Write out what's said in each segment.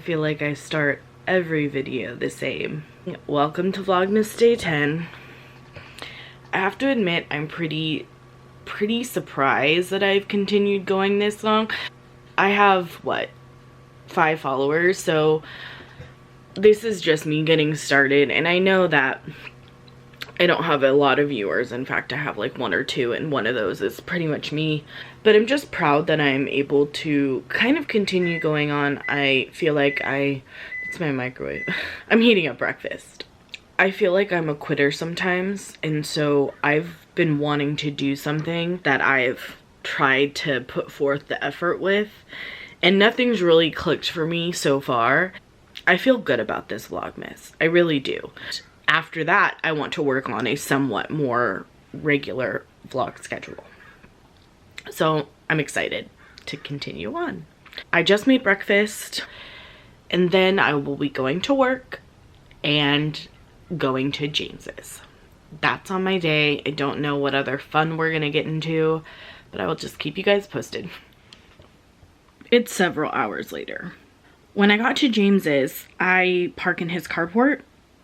feel like I start every video the same. Welcome to Vlogmas Day 10. I have to admit I'm pretty surprised that I've continued going this long. I have, what, 5 followers, so this is just me getting started, and I know that I don't have a lot of viewers. In fact, I have like 1 or 2, and one of those is pretty much me. But I'm just proud that I'm able to kind of continue going on. I feel like it's my microwave. I'm heating up breakfast. I feel like I'm a quitter sometimes, and so I've been wanting to do something that I've tried to put forth the effort with, and nothing's really clicked for me so far. I feel good about this Vlogmas. I really do. After that, I want to work on a somewhat more regular vlog schedule. So I'm excited to continue on. I just made breakfast, and then I will be going to work and going to James's. That's on my day. I don't know what other fun we're gonna get into, but I will just keep you guys posted. It's several hours later. When I got to James's, I park in his carport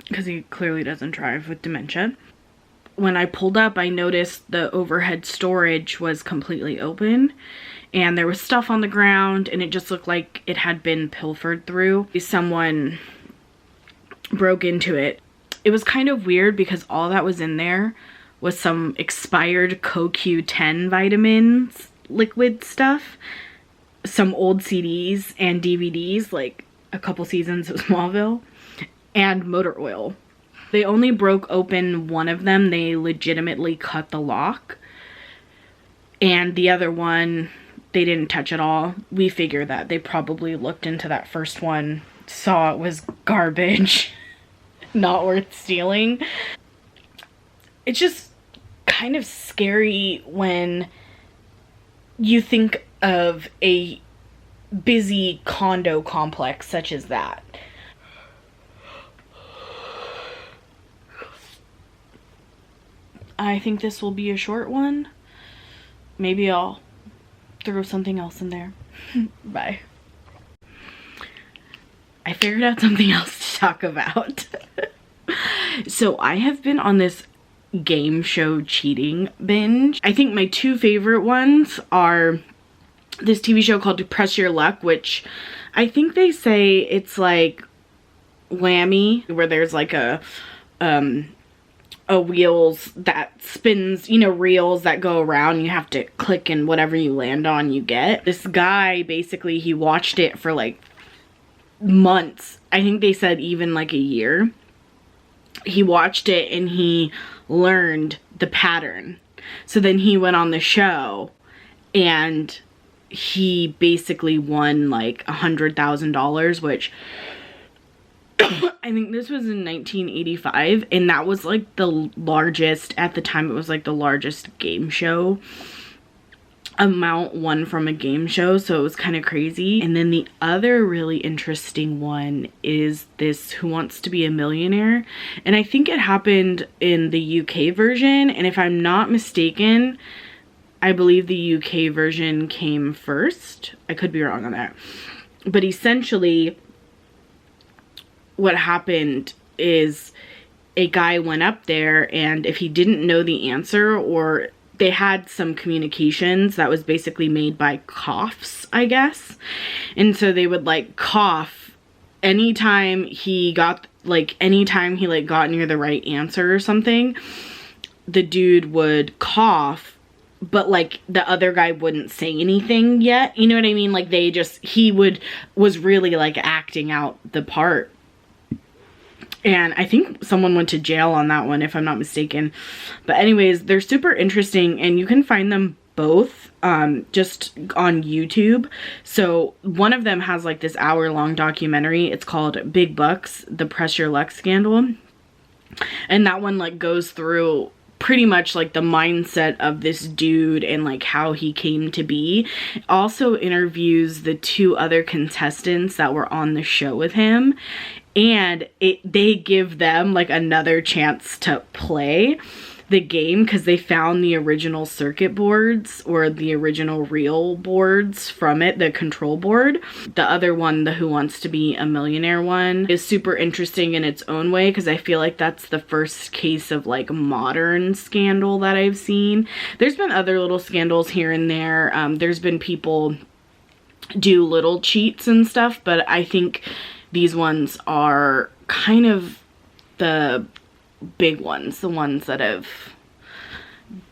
because he clearly doesn't drive with dementia. When I pulled up, I noticed the overhead storage was completely open, and there was stuff on the ground, and it just looked like it had been pilfered through. Someone broke into it. It was kind of weird because all that was in there was some expired CoQ10 vitamins, liquid stuff, some old CDs and DVDs, like a couple seasons of Smallville, and motor oil. They only broke open one of them. They legitimately cut the lock. And the other one, they didn't touch at all. We figure that they probably looked into that first one, saw it was garbage, not worth stealing. It's just kind of scary when you think of a busy condo complex such as that. I think this will be a short one. Maybe I'll throw something else in there. Bye. I figured out something else to talk about. So I have been on this game show cheating binge. I think my 2 favorite ones are this TV show called Press Your Luck, which I think they say it's like Lammy, where there's like a wheels that spins, you know, reels that go around. You have to click, and whatever you land on, you get. This guy, basically, he watched it for like months. I think they said even like a year. He watched it and he learned the pattern. So then he went on the show and he basically won like $100,000, which I think this was in 1985, and that was like the largest, at the time it was like the largest game show amount won from a game show, so it was kind of crazy. And then the other really interesting one is this Who Wants to Be a Millionaire, and I think it happened in the UK version, and if I'm not mistaken, I believe the UK version came first. I could be wrong on that, but essentially what happened is a guy went up there, and if he didn't know the answer, or they had some communications that was basically made by coughs, I guess. And so they would like cough anytime he got like got near the right answer or something. The dude would cough, but like the other guy wouldn't say anything yet. You know what I mean? Like was really like acting out the part. And I think someone went to jail on that one, if I'm not mistaken. But anyways, they're super interesting, and you can find them both just on YouTube. So one of them has like this hour-long documentary. It's called Big Bucks, the Press Your Luck Scandal. And that one like goes through pretty much like the mindset of this dude and like how he came to be. Also interviews the 2 other contestants that were on the show with him, and they give them like another chance to play. the game because they found the original circuit boards or the original real boards from it, the control board. The other one, the Who Wants to Be a Millionaire one, is super interesting in its own way because I feel like that's the first case of like modern scandal that I've seen. There's been other little scandals here and there. There's been people do little cheats and stuff, but I think these ones are kind of the big ones, the ones that have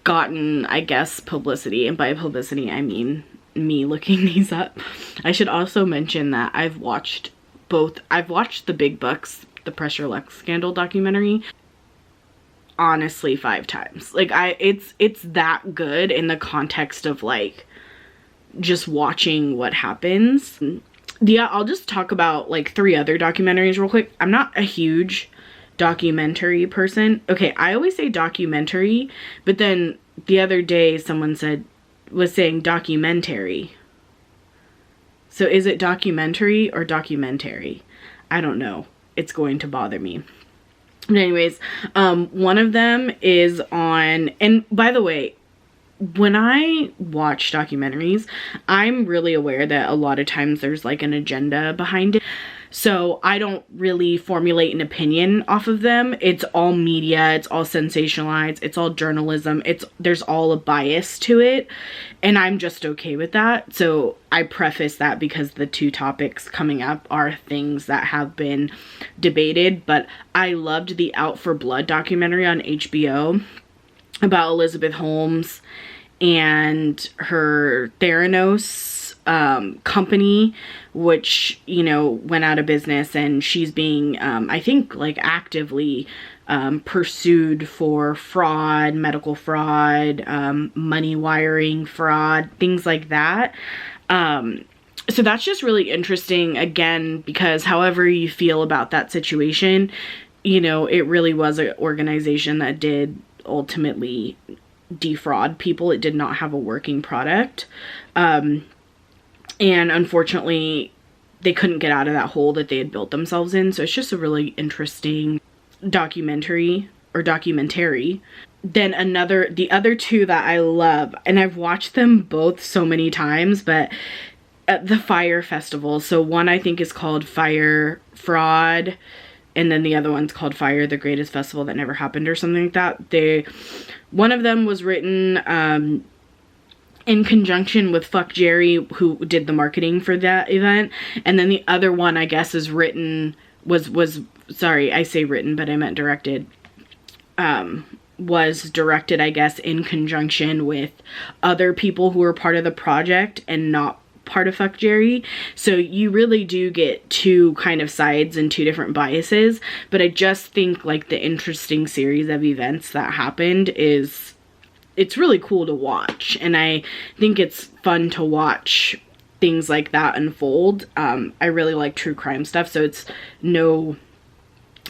gotten, I guess, publicity. And by publicity, I mean me looking these up. I should also mention that I've watched the Big Bucks, the Pressure Lux scandal documentary, honestly 5 times. Like it's that good in the context of like just watching what happens. Yeah, I'll just talk about like 3 other documentaries real quick. I'm not a huge documentary person. Okay, I always say documentary, but then the other day someone was saying documentary. So is it documentary or documentary? I don't know. It's going to bother me. But anyways, one of them is on, and by the way, when I watch documentaries, I'm really aware that a lot of times there's like an agenda behind it. So I don't really formulate an opinion off of them. It's all media, it's all sensationalized, it's all journalism, there's all a bias to it, and I'm just okay with that. So I preface that because the 2 topics coming up are things that have been debated, but I loved the Out for Blood documentary on HBO about Elizabeth Holmes and her Theranos company, which, you know, went out of business, and she's being I think like actively pursued for fraud, medical fraud, money wiring fraud, things like that. So that's just really interesting, again, because however you feel about that situation, you know, it really was an organization that did ultimately defraud people. It did not have a working product. And unfortunately, they couldn't get out of that hole that they had built themselves in. So it's just a really interesting documentary. Then the other 2 that I love, and I've watched them both so many times, but at the Fire Festival. So one I think is called Fire Fraud, and then the other one's called Fire, the Greatest Festival That Never Happened, or something like that. One of them was written in conjunction with Fuck Jerry, who did the marketing for that event. And then the other one, I guess, is written, sorry, I say written, but I meant directed, was directed, I guess, in conjunction with other people who were part of the project and not part of Fuck Jerry. So you really do get 2 kind of sides and 2 different biases. But I just think like the interesting series of events that happened it's really cool to watch, and I think it's fun to watch things like that unfold. I really like true crime stuff, so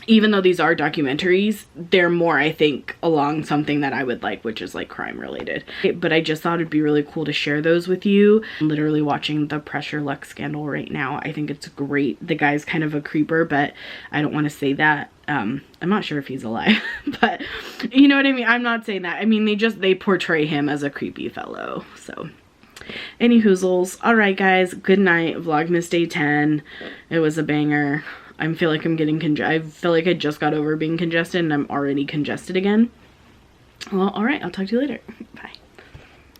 even though these are documentaries, they're more, I think, along something that I would like, which is like crime related. But I just thought it'd be really cool to share those with you. I'm literally watching the Pressure Lux scandal right now. I think it's great. The guy's kind of a creeper, but I don't want to say that. I'm not sure if he's alive, but you know what I mean? I'm not saying that. I mean, they portray him as a creepy fellow. So any hoozles. All right, guys, good night. Vlogmas day 10. It was a banger. I feel like I'm getting I feel like I just got over being congested and I'm already congested again. Well, all right, I'll talk to you later. Bye.